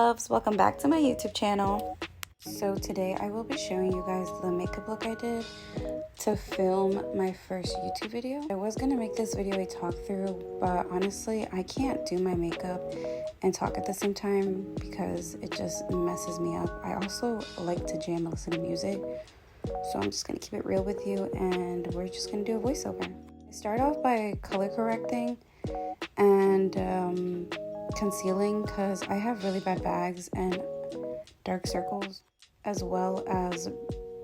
loves, welcome back to my YouTube channel. So today I will be showing you guys the makeup look I did to film my first YouTube video. I was gonna make this video a talk through, but honestly I can't do my makeup and talk at the same time because it just messes me up. I also like to jam and listen to music, so I'm just gonna keep it real with you and we're just gonna do a voiceover. I start off by color correcting and concealing because I have really bad bags and dark circles as well as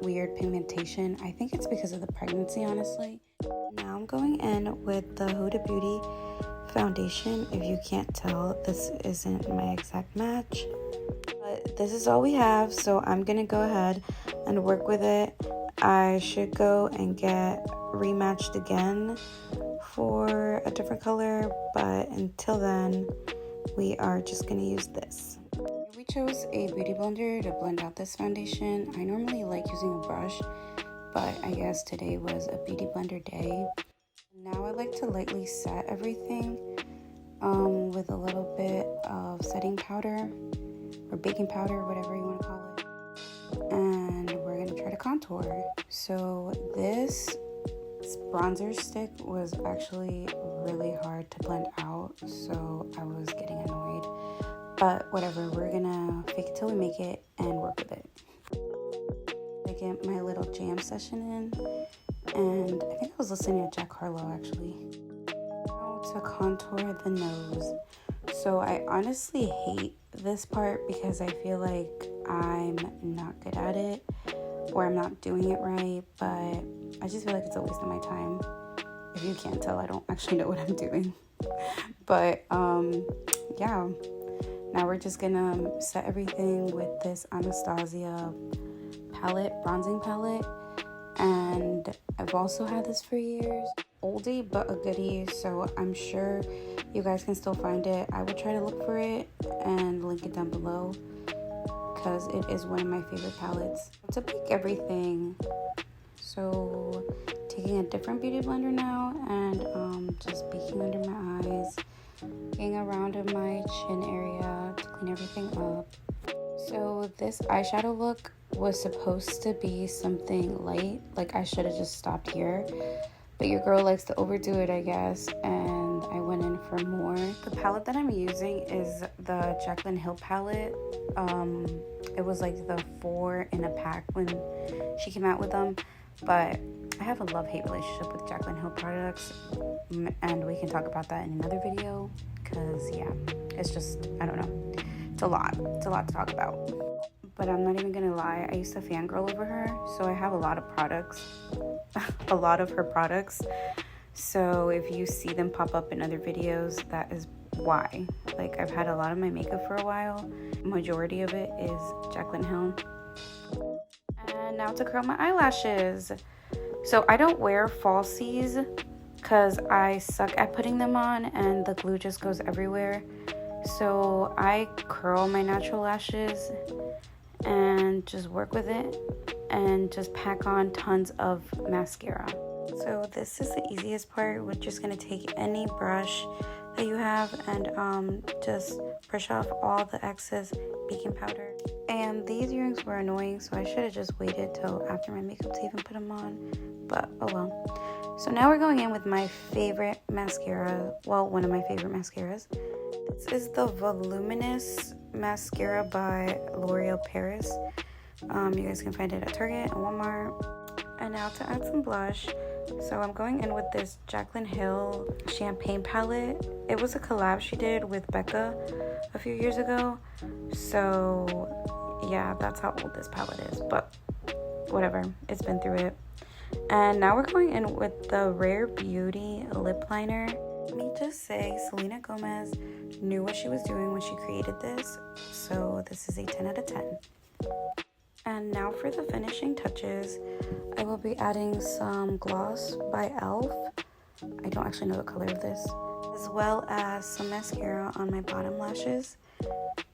weird pigmentation. I think it's because of the pregnancy, honestly. Now I'm going in with the Huda Beauty foundation. If you can't tell, this isn't my exact match, but this is all we have, so I'm gonna go ahead and work with it. I should go and get rematched again for a different color, but until then we are just gonna use this. We chose a beauty blender to blend out this foundation. I normally like using a brush, but I guess today was a beauty blender day. Now I like to lightly set everything with a little bit of setting powder or baking powder, whatever you want to call it. And we're gonna try to contour. So this bronzer stick was actually really hard to blend out, so I was getting annoyed. But whatever, we're gonna fake it till we make it and work with it. I get my little jam session in, and I think I was listening to Jack Harlow actually. Now to contour the nose. So I honestly hate this part because I feel like I'm not good at it or I'm not doing it right, but I just feel like it's a waste of my time. If you can't tell, I don't actually know what I'm doing. But yeah. Now we're just gonna set everything with this Anastasia palette, bronzing palette. And I've also had this for years. Oldie but a goodie, so I'm sure you guys can still find it. I will try to look for it and link it down below because it is one of my favorite palettes. To bake everything, so taking a different beauty blender now and just baking under my eyes, getting around in my chin area to clean everything up. So this eyeshadow look was supposed to be something light, like I should have just stopped here, but your girl likes to overdo it, I guess, and I went in for more. The palette that I'm using is the Jaclyn Hill palette. It was like the 4 in a pack when she came out with them, but I have a love-hate relationship with Jaclyn Hill products, and we can talk about that in another video because yeah, it's just, I don't know, it's a lot to talk about. But I'm not even gonna lie, I used to fangirl over her, so I have a lot of products a lot of her products, so if you see them pop up in other videos, that is why. Like, I've had a lot of my makeup for a while. Majority of it is Jaclyn Hill. And now to curl my eyelashes. So I don't wear falsies because I suck at putting them on and the glue just goes everywhere. So I curl my natural lashes and just work with it and just pack on tons of mascara. So this is the easiest part. We're just gonna take any brush that you have and just brush off all the excess baking powder. And these earrings were annoying, so I should have just waited till after my makeup to even put them on, but oh well. So now we're going in with my favorite mascara, well, one of my favorite mascaras. This is the Voluminous mascara by L'Oreal Paris. You guys can find it at Target and Walmart. And now to add some blush, so I'm going in with this Jaclyn Hill Champagne palette. It was a collab she did with Becca a few years ago, so yeah, that's how old this palette is, but whatever, it's been through it. And now we're going in with the Rare Beauty lip liner. Let me just say, Selena Gomez knew what she was doing when she created this, so this is a 10 out of 10. And now for the finishing touches, I will be adding some gloss by e.l.f. I don't actually know the color of this, as well as some mascara on my bottom lashes.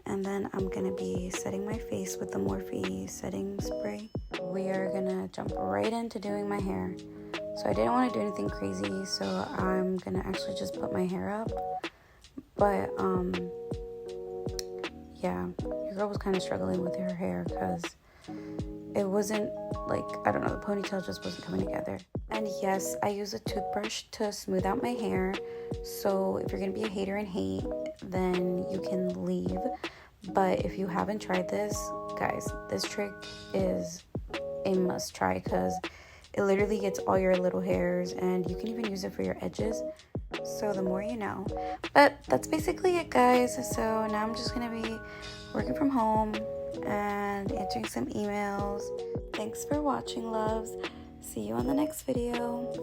And then I'm gonna be setting my face with the Morphe setting spray. We are gonna jump right into doing my hair. So I didn't want to do anything crazy, so I'm gonna actually just put my hair up. But yeah, your girl was kind of struggling with her hair because it wasn't like, I don't know, the ponytail just wasn't coming together. And yes, I use a toothbrush to smooth out my hair. So if you're gonna be a hater and hate, then you can leave. But if you haven't tried this, guys, this trick is a must try because it literally gets all your little hairs, and you can even use it for your edges. So the more you know. But that's basically it, guys. So now I'm just gonna be working from home and answering some emails. Thanks for watching, loves. See you on the next video.